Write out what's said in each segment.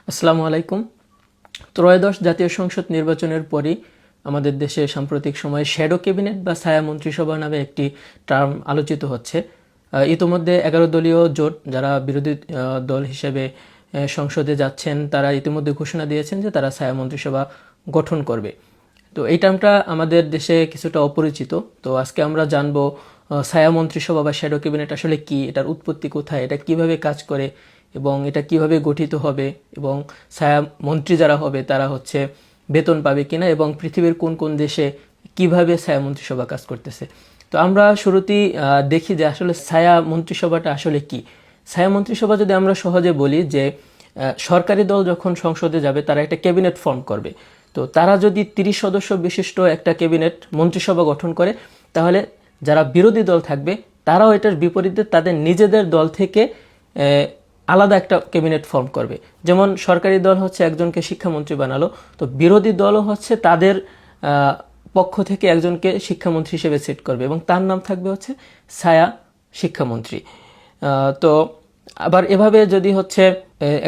আসসালামু আলাইকুম। ত্রয়োদশ জাতীয় সংসদ নির্বাচনের পরই আমাদের দেশে সাম্প্রতিক সময়ে শ্যাডো ক্যাবিনেট বা ছায়া মন্ত্রিসভা নামে একটি টার্ম আলোচিত হচ্ছে। ইতোমধ্যে 11 দলীয় জোট যারা বিরোধী দল হিসেবে সংসদে যাচ্ছেন তারা ইতিমধ্যে ঘোষণা দিয়েছেন যে তারা ছায়া মন্ত্রিসভা গঠন করবে। তো এই টার্মটা আমাদের দেশে কিছুটা অপরিচিত। তো আজকে আমরা জানবো ছায়া মন্ত্রিসভা বা শ্যাডো ক্যাবিনেট আসলে কি, এটার উৎপত্তি কোথায়, এটা কিভাবে কাজ করে এবং এটা কিভাবে গঠিত হবে, এবং ছায়া মন্ত্রী যারা হবে তারা হচ্ছে বেতন পাবে কিনা, এবং পৃথিবীর কোন কোন দেশে কিভাবে ছায়া মন্ত্রিসভা কাজ করতেছে। তো আমরা শুরুতেই দেখি যে আসলে ছায়া মন্ত্রিসভাটা আসলে কি। ছায়া মন্ত্রিসভা যদি আমরা সহজে বলি যে সরকারি দল যখন সংসদে যাবে তারা একটা ক্যাবিনেট ফর্ম করবে। তো তারা যদি 30 সদস্য বিশিষ্ট একটা ক্যাবিনেট মন্ত্রিসভা গঠন করে, তাহলে যারা বিরোধী দল থাকবে তারাও এটার বিপরীতে তাদের নিজেদের দল থেকে আলাদা একটা ক্যাবিনেট ফর্ম করবে। যেমন সরকারি দল হচ্ছে একজনকে শিক্ষামন্ত্রী বানালো, তো বিরোধী দলও হচ্ছে তাদের পক্ষ থেকে একজনকে শিক্ষামন্ত্রী হিসেবে সেট করবে এবং তার নাম থাকবে হচ্ছে ছায়া শিক্ষামন্ত্রী। তো আবার এভাবে যদি হচ্ছে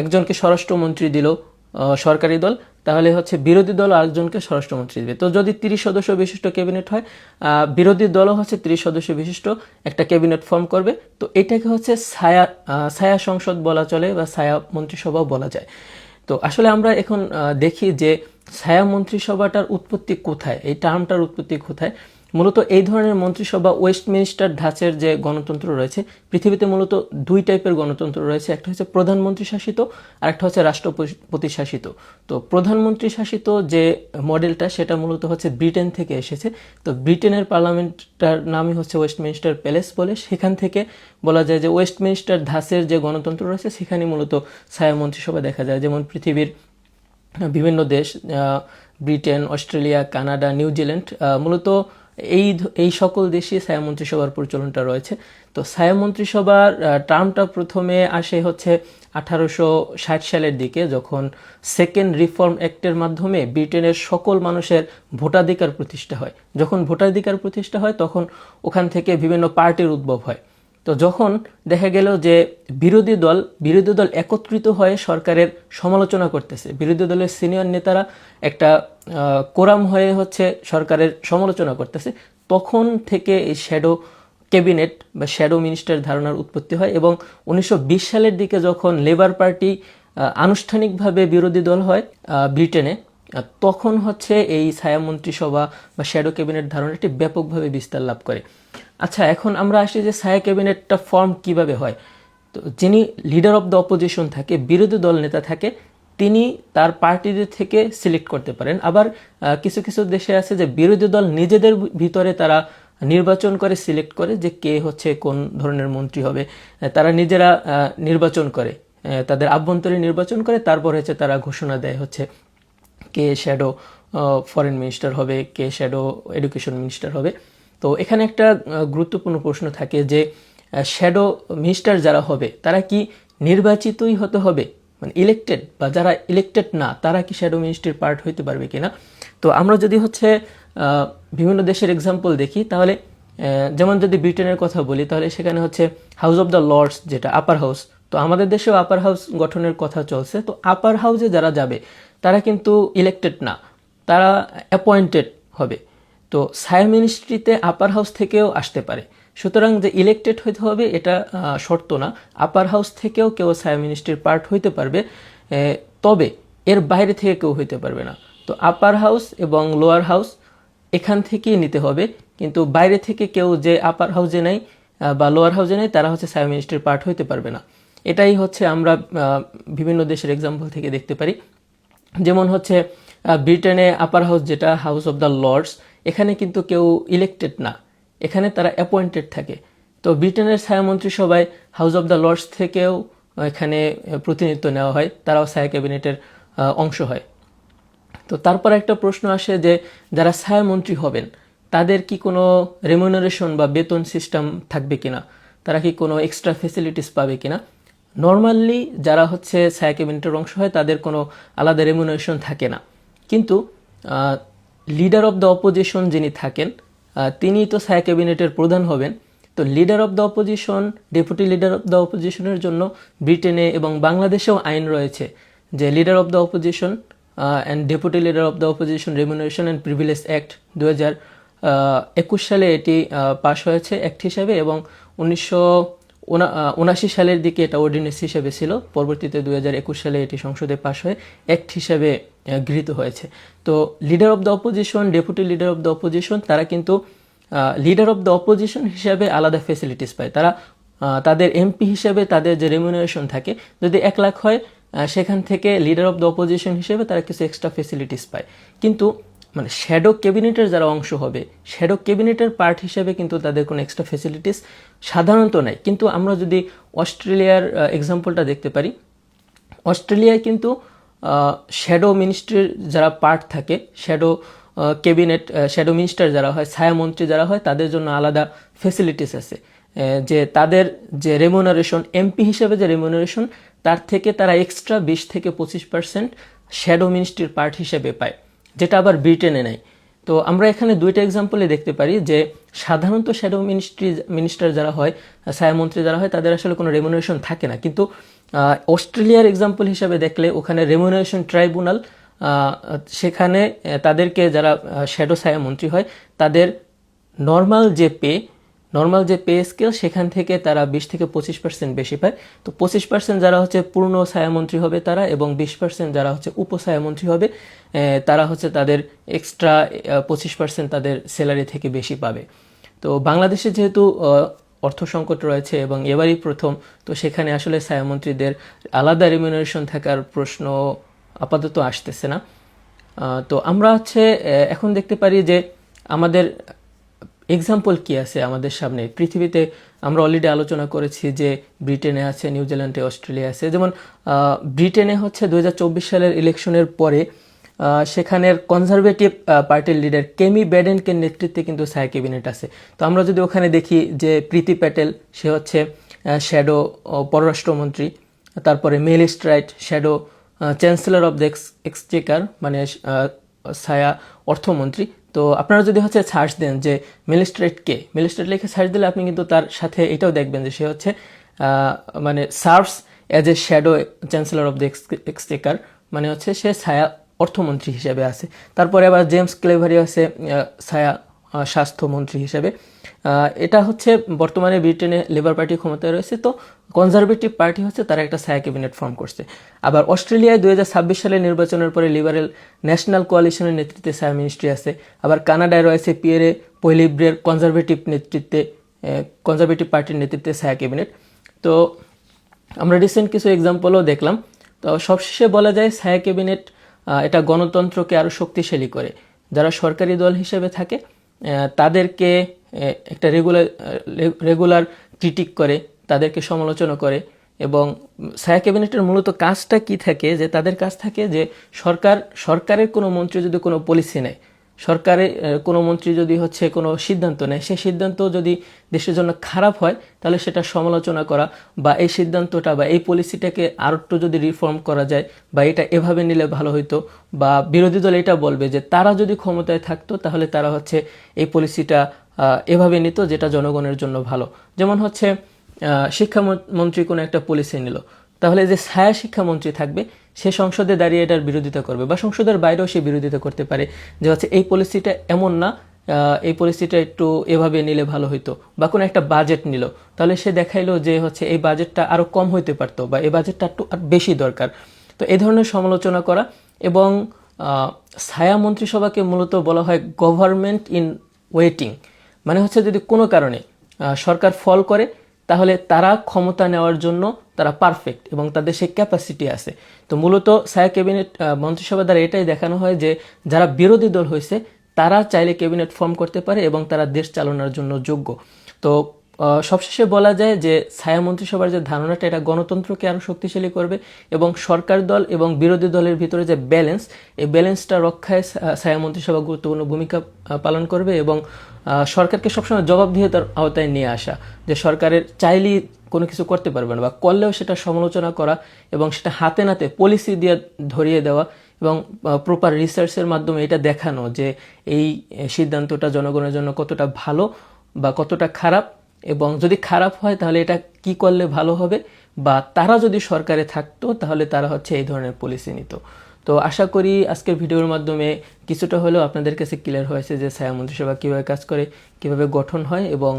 একজনকে স্বরাষ্ট্রমন্ত্রী দিল সরকারি দল, তাহলে হচ্ছে বিরোধী দল আরেকজনকে স্বরাষ্ট্রমন্ত্রী দেবে। তো যদি 30 সদস্য বিশিষ্ট ক্যাবিনেট হয়, বিরোধী দলও হচ্ছে 30 সদস্য বিশিষ্ট একটা ক্যাবিনেট ফর্ম করবে। তো এটাকে হচ্ছে ছায়া সংসদ বলা চলে বা ছায়া মন্ত্রিসভাও বলা যায়। তো আসলে আমরা এখন দেখি যে ছায়া মন্ত্রিসভাটার উৎপত্তি কোথায়, এই টার্মটার উৎপত্তি কোথায়। মূলত এই ধরনের মন্ত্রিসভা ওয়েস্টমিনিস্টার ধাঁচের যে গণতন্ত্র রয়েছে, পৃথিবীতে মূলত দুই টাইপের গণতন্ত্র রয়েছে, একটা হচ্ছে প্রধানমন্ত্রী শাসিত আর একটা হচ্ছে রাষ্ট্রপতি শাসিত। তো প্রধানমন্ত্রী শাসিত যে মডেলটা সেটা মূলত হচ্ছে ব্রিটেন থেকে এসেছে। তো ব্রিটেনের পার্লামেন্টটার নামই হচ্ছে ওয়েস্টমিনিস্টার প্যালেস বলে, সেখান থেকে বলা যায় যে ওয়েস্টমিনিস্টার ধাঁচের যে গণতন্ত্র রয়েছে সেখানে মূলত ছায়া মন্ত্রিসভা দেখা যায়। যেমন পৃথিবীর বিভিন্ন দেশ, ব্রিটেন, অস্ট্রেলিয়া, কানাডা, নিউজিল্যান্ড, মূলত এই সকল দেশে ছায়া মন্ত্রিসভার প্রচলনটা রয়েছে। তো ছায়া মন্ত্রিসভার টার্মটা প্রথমে আসে হচ্ছে 1860 সালের দিকে, যখন সেকেন্ড রিফর্ম অ্যাক্টের মাধ্যমে ব্রিটেনের সকল মানুষের ভোটাধিকার প্রতিষ্ঠা হয়। যখন ভোটাধিকার প্রতিষ্ঠা হয় তখন ওখান থেকে বিভিন্ন পার্টির উদ্ভব হয়। তো যখন দেখা গেল যে বিরোধী দল একত্রিত হয়ে সরকারের সমালোচনা করতেছে, বিরোধী দলের সিনিয়র নেতারা একটা কোরাম হয়ে হচ্ছে সরকারের সমালোচনা করতেছে, তখন থেকে এই শ্যাডো ক্যাবিনেট বা শ্যাডো মিনিস্টার ধারণার উৎপত্তি হয়। এবং 1920 সালের দিকে যখন লেবার পার্টি আনুষ্ঠানিকভাবে বিরোধী দল হয় ব্রিটেনে, তখন হচ্ছে এই ছায়া মন্ত্রিসভা বা শ্যাডো ক্যাবিনেট ধারণাটি ব্যাপকভাবে বিস্তার লাভ করে। আচ্ছা, এখন আমরা আসি যে ছায়া ক্যাবিনেটটা ফর্ম কিভাবে হয়। তো যিনি লিডার অফ দ্য অপোজিশন থাকে, বিরোধী দল নেতা থাকে, তিনি তার পার্টিদের থেকে সিলেক্ট করতে পারেন। আবার কিছু কিছু দেশে আছে যে বিরোধী দল নিজেদের ভিতরে তারা নির্বাচন করে সিলেক্ট করে যে কে হচ্ছে কোন ধরনের মন্ত্রী হবে। তারা নিজেরা নির্বাচন করে, তাদের আভ্যন্তরীণ নির্বাচন করে, তারপর হচ্ছে তারা ঘোষণা দেয় হচ্ছে কে শ্যাডো ফরেন মিনিস্টার হবে, কে শ্যাডো এডুকেশন মিনিস্টার হবে। তো এখানে একটা গুরুত্বপূর্ণ প্রশ্ন থাকে যে শ্যাডো মিনিস্টার যারা হবে তারা কি নির্বাচিতই হতে হবে, মানে ইলেক্টেড, বা যারা ইলেক্টেড না তারা কি শ্যাডো মিনিস্ট্রির পার্ট হইতে পারবে কিনা। তো আমরা যদি হচ্ছে বিভিন্ন দেশের এক্সাম্পল দেখি, তাহলে যেমন যদি ব্রিটেনের কথা বলি, তাহলে সেখানে হচ্ছে হাউস অফ দ্য লর্ডস, যেটা আপার হাউস। তো আমাদের দেশেও আপার হাউস গঠনের কথা চলছে। তো আপার হাউসে যারা যাবে তারা কিন্তু ইলেক্টেড না, তারা অ্যাপয়েন্টেড হবে। তো ছায়া মিনিস্ট্রিতে আপার হাউস থেকেও আসতে পারে। সুতরাং যে ইলেক্টেড হইতে হবে এটা শর্ত না, আপার হাউস থেকেও কেউ ছায়া মিনিস্ট্রির পার্ট হইতে পারবে, তবে এর বাইরে থেকে কেউ হইতে পারবে না। তো আপার হাউস এবং লোয়ার হাউস এখান থেকেই নিতে হবে, কিন্তু বাইরে থেকে কেউ যে আপার হাউসে নেই বা লোয়ার হাউসে নেই তারা হচ্ছে ছায়া মিনিস্ট্রির পার্ট হইতে পারবে না। এটাই হচ্ছে আমরা বিভিন্ন দেশের এক্সাম্পল থেকে দেখতে পারি। যেমন হচ্ছে ব্রিটেনে আপার হাউস, যেটা হাউস অফ দ্য লর্ডস, এখানে কিন্তু কেউ ইলেক্টেড না, এখানে তারা অ্যাপয়েন্টেড থাকে। তো ব্রিটেনের ছায়া মন্ত্রিসভায় হাউস অফ দ্য লর্ডস থেকেও এখানে প্রতিনিধিত্ব নেওয়া হয়, তারাও ছায়া ক্যাবিনেটের অংশ হয়। তো তারপর একটা প্রশ্ন আসে যে যারা ছায়া মন্ত্রী হবেন তাদের কি কোনো রেমুনারেশন বা বেতন সিস্টেম থাকবে কিনা, তারা কি কোনো এক্সট্রা ফেসিলিটিস পাবে কিনা। নর্মালি যারা হচ্ছে ছায়া ক্যাবিনেটের অংশ হয় তাদের কোনো আলাদা রেমুনারেশন থাকে না, কিন্তু লিডার অফ দ্য অপোজিশন যিনি থাকেন তিনি তো ছায়া ক্যাবিনেটের প্রধান হবেন। তো leader of the opposition, deputy leader of the অপোজিশনের জন্য ব্রিটেনে এবং বাংলাদেশেও আইন রয়েছে যে leader of the opposition and deputy leader of the opposition remuneration and privilege act 2021 সালে এটি পাশ হয়েছে অ্যাক্ট হিসাবে, এবং 1979 সালের দিকে এটা অর্ডিন্যান্স হিসেবে ছিল। পরবর্তীতে 2021 সালে এটি সংসদে পাশ হয়ে অ্যাক্ট হিসাবে গৃহীত হয়েছে। তো leader of the opposition, deputy leader of the opposition, তারা কিন্তু লিডার অফ দ্য অপোজিশন হিসাবে আলাদা ফেসিলিটিস পায়। তারা তাদের এমপি হিসেবে তাদের যে রেমুনারেশন থাকে, যদি 1 লাখ হয়, সেখান থেকে লিডার অফ দ্য অপোজিশন হিসেবে তারা কিছু এক্সট্রা ফেসিলিটিস পায়। কিন্তু মানে শ্যাডো ক্যাবিনেটের যারা অংশ হবে, শ্যাডো ক্যাবিনেটের পার্ট হিসেবে কিন্তু তাদের কোনো এক্সট্রা ফেসিলিটিস সাধারণত নাই। কিন্তু আমরা যদি অস্ট্রেলিয়ার এক্সাম্পলটা দেখতে পারি, অস্ট্রেলিয়ায় কিন্তু শ্যাডো মিনিস্ট্রির যারা পার্ট থাকে, শ্যাডো ক্যাবিনেট, শ্যাডো মিনিস্টার যারা হয়, ছায়ামন্ত্রী যারা হয়, তাদের জন্য আলাদা ফেসিলিটিস আছে। যে তাদের যে রেমুনারেশন, এমপি হিসেবে যে রেমুনারেশন, তার থেকে তারা এক্সট্রা 20 থেকে 25% শ্যাডো মিনিস্ট্রির পার্ট হিসেবে পায়, যেটা আবার ব্রিটেনে নেই। তো আমরা এখানে দুইটা এক্সাম্পলে দেখতে পারি যে সাধারণত শ্যাডো মিনিস্টার যারা হয়, ছায়ামন্ত্রী যারা হয়, তাদের আসলে কোনো রেমুনারেশন থাকে না। কিন্তু অস্ট্রেলিয়ার এক্সাম্পল হিসাবে দেখলে ওখানে রেমুনারেশন ট্রাইব্যুনাল, সেখানে তাদেরকে যারা শ্যাডো ছায়ামন্ত্রী হয়, তাদের নর্মাল যে পে স্কেল, সেখান থেকে তারা 20 থেকে 25% বেশি পায়। তো 25% যারা হচ্ছে পূর্ণ ছায়ামন্ত্রী হবে তারা, এবং 20% যারা হচ্ছে উপছায়ামন্ত্রী হবে, তারা হচ্ছে তাদের এক্সট্রা 25% তাদের স্যালারি থেকে বেশি পাবে। তো বাংলাদেশে যেহেতু অর্থ সংকট রয়েছে এবং এবারই প্রথম, তো সেখানে আসলে ছায়ামন্ত্রীদের আলাদা রেমিউনারেশন থাকার প্রশ্ন আপাতত আসতেছে না। তো আমরা হচ্ছে এখন দেখতে পারি যে আমাদের এক্সাম্পল কি আছে আমাদের সামনে পৃথিবীতে। আমরা অলরেডি আলোচনা করেছি যে ব্রিটেনে আছে, নিউজিল্যান্ডে, অস্ট্রেলিয়া আছে। যেমন ব্রিটেনে হচ্ছে 2024 সালের ইলেকশনের পরে সেখানের কনজারভেটিভ পার্টির লিডার কেমি বেডেনকে নেতৃত্বে কিন্তু ছায়া ক্যাবিনেট আছে। তো আমরা যদি ওখানে দেখি যে প্রীতি প্যাটেল, সে হচ্ছে শ্যাডো পররাষ্ট্রমন্ত্রী, তারপরে মেলি straight shadow chancellor of the Exchequer, মানে ছায়া অর্থমন্ত্রী। তো আপনারা যদি হচ্ছে সার্চ দেন যে মেলিস্ট্রেট লিখে সার্চ দিলে আপনি কিন্তু তার সাথে এটাও দেখবেন যে সে হচ্ছে মানে serves as a shadow chancellor of the Exchequer, মানে হচ্ছে সে ছায়া অর্থমন্ত্রী হিসেবে আছে। তারপরে আবার জেমস ক্লেভারি আছে ছায়া স্বাস্থ্যমন্ত্রী হিসেবে। এটা হচ্ছে বর্তমানে ব্রিটেনে লেবার পার্টি ক্ষমতায় রয়েছে, তো কনজারভেটিভ পার্টি হচ্ছে তারা একটা ছায়া ক্যাবিনেট ফর্ম করছে। আবার অস্ট্রেলিয়ায় 2026 সালের নির্বাচনের পরে লিবারেল ন্যাশনাল কোয়ালিশনের নেতৃত্বে ছায়া মিনিস্ট্রি আছে। আবার কানাডায় রয়েছে পিয়েরে পলিব্রের কনজারভেটিভ পার্টির নেতৃত্বে ছায়া ক্যাবিনেট। তো আমরা রিসেন্ট কিছু এক্সাম্পলও দেখলাম। তো সবশেষে বলা যায় ছায়া ক্যাবিনেট এটা গণতন্ত্রকে আরও শক্তিশালী করে। যারা সরকারি দল হিসেবে থাকে তাদেরকে একটা রেগুলার ক্রিটিক করে, তাদেরকে সমালোচনা করে। এবং ছায়া ক্যাবিনেটের মূলত কাজটা কি থাকে, যে তাদের কাজ থাকে যে সরকারের কোনো মন্ত্রী যদি কোনো পলিসি নেয়, সরকারের কোনো মন্ত্রী যদি হচ্ছে কোনো সিদ্ধান্ত নেয়, সেই সিদ্ধান্ত যদি দেশের জন্য খারাপ হয়, তাহলে সেটা সমালোচনা করা, বা এই সিদ্ধান্তটা বা এই পলিসিটাকে আর একটু যদি রিফর্ম করা যায়, বা এটা এভাবে নিলে ভালো হইতো, বা বিরোধী দল এটা বলবে যে তারা যদি ক্ষমতায় থাকতো তাহলে তারা হচ্ছে এই এভাবে নিত যেটা জনগণের জন্য ভালো। যেমন হচ্ছে শিক্ষামন্ত্রী কোনো একটা পলিসি নিল, তাহলে যে ছায়া শিক্ষামন্ত্রী থাকবে সে সংসদে দাঁড়িয়ে এটার বিরোধিতা করবে, বা সংসদের বাইরেও সে বিরোধিতা করতে পারে যে হচ্ছে এই পলিসিটা এমন না, এই পলিসিটা একটু এভাবে নিলে ভালো হইতো। বা কোনো একটা বাজেট নিল, তাহলে সে দেখাইলো যে হচ্ছে এই বাজেটটা আরও কম হইতে পারতো, বা এই বাজেটটা একটু আর বেশি দরকার। তো এই ধরনের সমালোচনা করা। এবং ছায়া মন্ত্রিসভাকে মূলত বলা হয় গভর্নমেন্ট ইন ওয়েটিং, মানে হচ্ছে যদি কোনো কারণে সরকার ফল করে, তাহলে তারা ক্ষমতা নেওয়ার জন্য তারা পারফেক্ট এবং তাদের সেই ক্যাপাসিটি আছে। তো মূলত ছায়া ক্যাবিনেট মন্ত্রিসভা দ্বারা এটাই দেখানো হয় যে যারা বিরোধী দল হয়েছে তারা চাইলে ক্যাবিনেট ফর্ম করতে পারে এবং তারা দেশ চালানোর জন্য যোগ্য। তো সবশেষে বলা যায় যে ছায়া মন্ত্রিসভার যে ধারণাটা, এটা গণতন্ত্রকে আরও শক্তিশালী করবে এবং সরকার দল এবং বিরোধী দলের ভিতরে যে ব্যালেন্স, এই ব্যালেন্সটা রক্ষায় ছায়া মন্ত্রিসভা গুরুত্বপূর্ণ ভূমিকা পালন করবে। এবং সরকারকে সবসময় জবাবদিহিতার আওতায় নিয়ে আসা, যে সরকারের চাইলেই কোনো কিছু করতে পারবে না, বা করলেও সেটা সমালোচনা করা এবং সেটা হাতে নাতে পলিসি দিয়ে ধরিয়ে দেওয়া, এবং প্রপার রিসার্চের মাধ্যমে এটা দেখানো যে এই সিদ্ধান্তটা জনগণের জন্য কতটা ভালো বা কতটা খারাপ, এবং যদি খারাপ হয় তাহলে এটা কি করলে ভালো হবে, বা তারা যদি সরকারে থাকতো তাহলে তারা হচ্ছে এই ধরনের পলিসি নিত। তো আশা করি আজকের ভিডিওর মাধ্যমে কিছুটা হলেও আপনাদের কাছে ক্লিয়ার হয়েছে যে ছায়া মন্ত্রিসভা কীভাবে কাজ করে, কীভাবে গঠন হয় এবং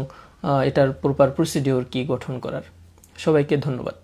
এটার প্রপার প্রসিডিওর কী গঠন করার। সবাইকে ধন্যবাদ।